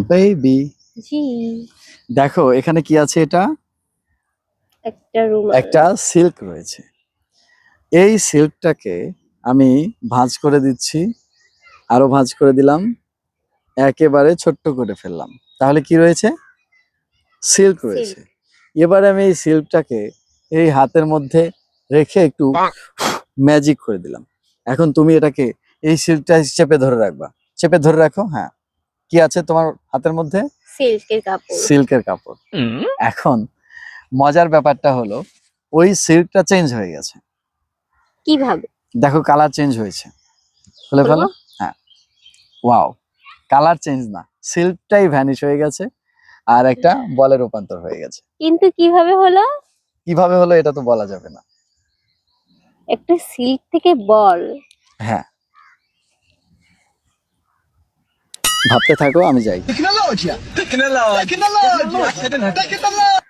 Baby জি দেখো এখানে কি আছে, এটা একটা রুমাল। একটা সিল্ক রয়েছে। এই সিল্কটাকে আমি ভাঁজ করে দিচ্ছি, আরো ভাঁজ করে দিলাম, একেবারে ছোট্ট করে ফেললাম। তাহলে কি রয়েছে? সিল্ক রয়েছে। সিল্ক। এবারে আমি এই সিল্কটাকে এই হাতের মধ্যে রেখে একটু ম্যাজিক করে দিলাম। এখন তুমি এটাকে এই সিল্কটা চেপে ধরে রাখবা, চেপে ধরে রাখো। হ্যাঁ, কি আছে তোমার হাতের মধ্যে? সিল্কের কাপড়। সিল্কের কাপড়। এখন মজার ব্যাপারটা হলো ওই সিল্কটা চেঞ্জ হয়ে গেছে। কিভাবে? দেখো কালার চেঞ্জ হয়েছে, খুলে খুলবো? ফেলো। হ্যাঁ, ওয়াও, কালার চেঞ্জ না, সিল্কটাই ভ্যানিশ হয়ে গেছে আর একটা বলে রূপান্তর হয়ে গেছে। কিন্তু কিভাবে হলো? কিভাবে হলো এটা তো বলা যাবে না। একটা সিল্ক থেকে বল। হ্যাঁ, ভাবতে থাকো, আমি যাই। Tecnologia! Tecnologia! Tecnologia! Tecnologia!